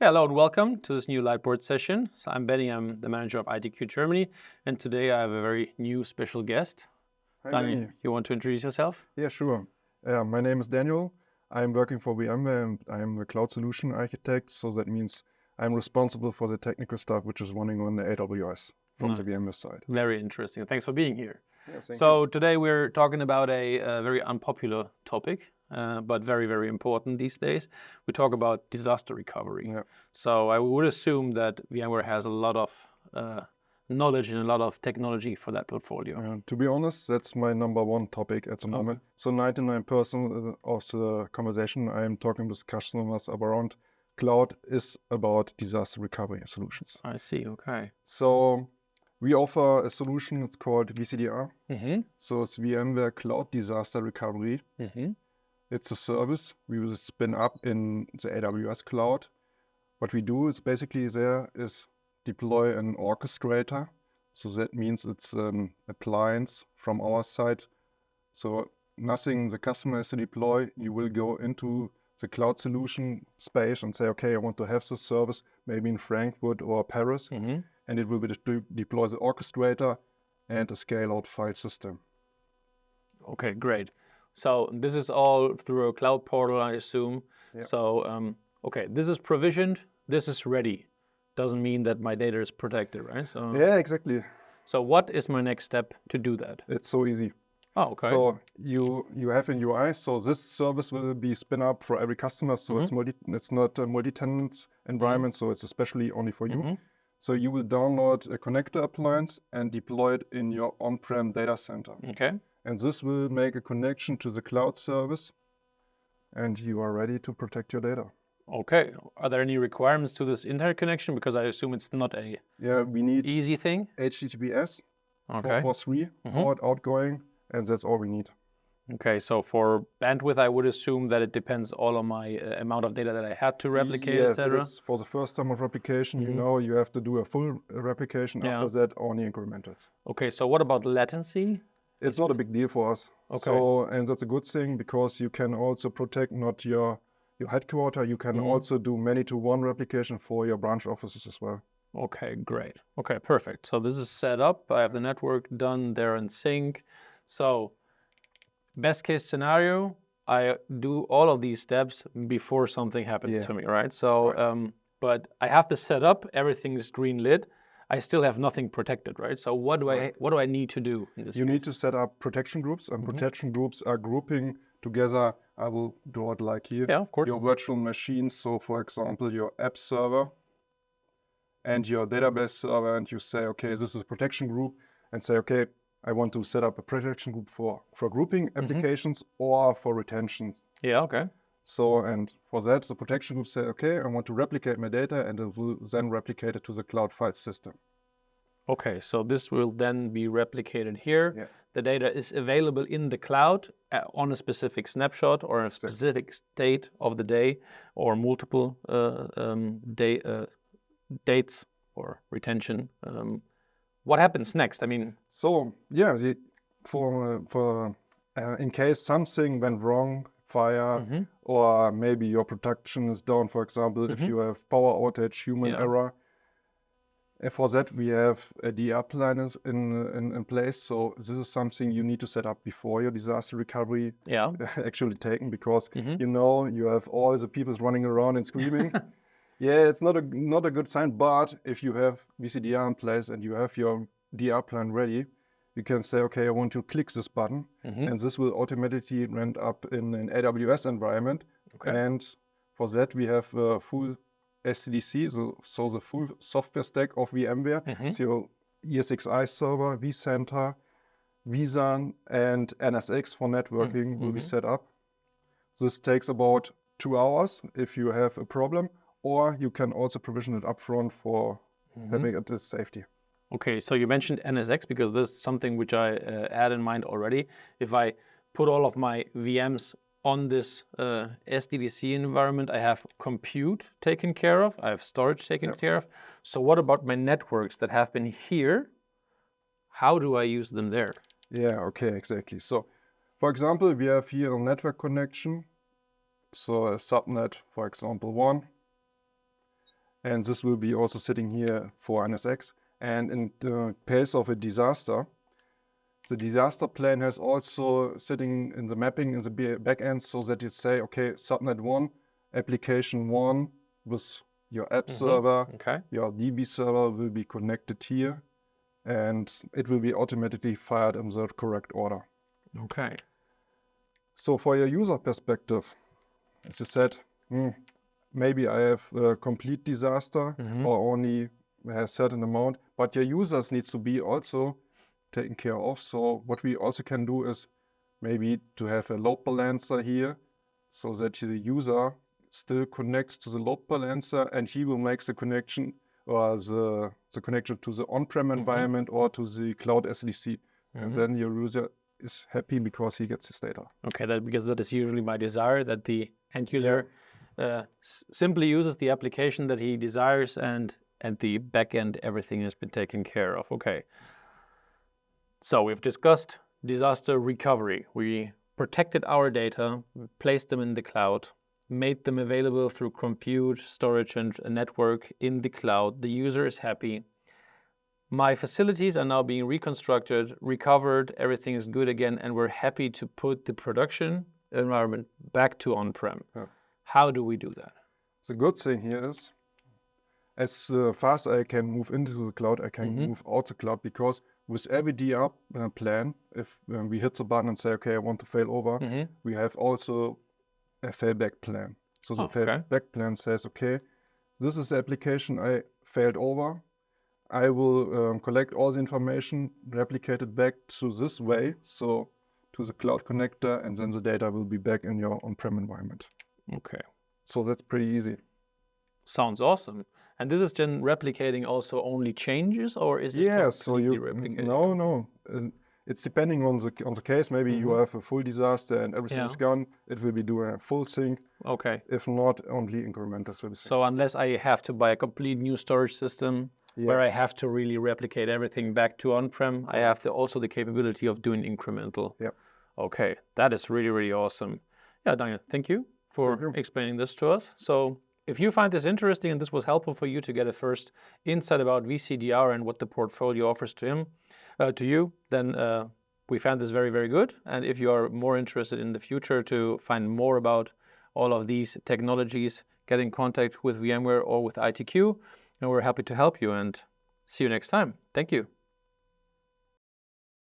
Yeah, hello and welcome to this new Lightboard session. So I'm Benny, I'm the manager of ITQ Germany, and today I have a very new special guest. Hi, Daniel, Benny. you want to introduce yourself? Yeah, sure. My name is Daniel. I'm working for VMware and I'm a cloud solution architect. So that means I'm responsible for the technical stuff which is running on the AWS from the Nice. VMware side. Very interesting. Thanks for being here. Yeah, thank So you. today we're talking about a very unpopular topic, but very, very important these days. We talk about disaster recovery. Yeah. So I would assume that VMware has a lot of knowledge and a lot of technology for that portfolio. To be honest, that's my number one topic at the moment. So 99% of the conversation I am talking with customers around cloud is about disaster recovery solutions. I see, okay. So we offer a solution, it's called VCDR. Mm-hmm. So it's VMware Cloud Disaster Recovery. Mm-hmm. It's a service we will spin up in the AWS cloud. What we do is basically there is deploy an orchestrator. So that means it's an appliance from our side. So nothing the customer has to deploy. You will go into the cloud solution space and say, okay, I want to have this service maybe in Frankfurt or Paris. Mm-hmm. And it will be deploy the orchestrator and a scale-out file system. Okay, great. So this is all through a cloud portal, I assume. Yeah. So, okay, this is provisioned, this is ready. Doesn't mean that my data is protected, right? So, Yeah, exactly. So what is my next step to do that? It's so easy. Oh, okay. So you have in UI, so this service will be spin up for every customer. So it's not a multi-tenant environment, so it's especially only for you. So you will download a connector appliance and deploy it in your on-prem data center. Okay. And this will make a connection to the cloud service and you are ready to protect your data. Okay. Are there any requirements to this internet connection? Because I assume it's not a we need easy thing. HTTPS Okay. 443 outgoing, and that's all we need. Okay, so for bandwidth, I would assume that it depends all on my amount of data that I had to replicate, Yes, etc. it is for the first time of replication, you have to do a full replication. Yeah. After that, only incrementals. Okay, so what about latency? It's not a big deal for us. Okay. So, and that's a good thing because you can also protect not your headquarter. You can also do many-to-one replication for your branch offices as well. Okay, great. Okay, perfect. So this is set up. I have the network done. They're in sync. So best case scenario, I do all of these steps before something happens to me, right? So, but I have this set up. Everything is green lit. I still have nothing protected, right? So what do I need to do in this You case? need to set up protection groups, and protection groups are grouping together. I will draw it like here. Yeah, of course. Your virtual machines. So, for example, your app server and your database server, and you say, okay, this is a protection group, and say, okay, I want to set up a protection group for grouping applications or for retentions. Yeah, okay. So, and for that, the protection group say, okay, I want to replicate my data, and it will then replicate it to the cloud file system. Okay, so this will then be replicated here. Yeah. The data is available in the cloud on a specific snapshot or a specific state of the day or multiple dates or retention. What happens next? I mean, so yeah, for in case something went wrong, fire, or maybe your production is down, for example, if you have power outage, human error. And for that, we have a DR plan in place. So this is something you need to set up before your disaster recovery actually taken, because you have all the people running around and screaming. Yeah, it's not a good sign. But if you have VCDR in place and you have your DR plan ready, you can say, okay, I want to click this button, and this will automatically rent up in an AWS environment. Okay. And for that, we have a full SDDC, so the full software stack of VMware. So ESXi server, vCenter, vSAN, and NSX for networking will be set up. This takes about 2 hours if you have a problem, or you can also provision it upfront for having it as safety. Okay, so you mentioned NSX because this is something which I had in mind already. If I put all of my VMs on this SDDC environment, I have compute taken care of, I have storage taken care of. So what about my networks that have been here? How do I use them there? Yeah, okay, exactly. So, for example, we have here a network connection. So a subnet, for example, 1. and this will be also sitting here for NSX. And in the case of a disaster, the disaster plan has also sitting in the mapping in the backend, so that you say, okay, subnet 1, application 1 with your app server, your DB server will be connected here, and it will be automatically fired in the correct order. Okay. So for your user perspective, as you said, maybe I have a complete disaster or only a certain amount, but your users needs to be also taken care of. So what we also can do is maybe to have a load balancer here, so that the user still connects to the load balancer, and he will make the connection or the connection to the on-prem environment or to the cloud SDC. And then your user is happy because he gets his data. Okay, because that is usually my desire, that the end user simply uses the application that he desires, and at the back end everything has been taken care of. Okay. So we've discussed disaster recovery. We protected our data, placed them in the cloud, made them available through compute, storage, and a network in the cloud. The user is happy. My facilities are now being reconstructed, recovered, everything is good again, and we're happy to put the production environment back to on-prem. How do we do that? The good thing here is, as fast as I can move into the cloud, I can move out the cloud, because with every DR plan, if we hit the button and say, okay, I want to fail over, we have also a failback plan. So the failback plan says, okay, this is the application I failed over. I will collect all the information, replicate it back to this way, so to the cloud connector, and then the data will be back in your on-prem environment. Okay. So that's pretty easy. Sounds awesome. And this is then replicating also only changes, or is this completely replicating? No. It's depending on the case. Maybe you have a full disaster and everything is gone. It will be doing a full sync. Okay. If not, only incremental. So unless I have to buy a complete new storage system where I have to really replicate everything back to on-prem, I have also the capability of doing incremental. Yeah. Okay, that is really, really awesome. Yeah, Daniel, thank you for explaining this to us. So if you find this interesting and this was helpful for you to get a first insight about VCDR and what the portfolio offers to you, then we found this very, very good. And if you are more interested in the future to find more about all of these technologies, get in contact with VMware or with ITQ, and we're happy to help you, and see you next time. Thank you.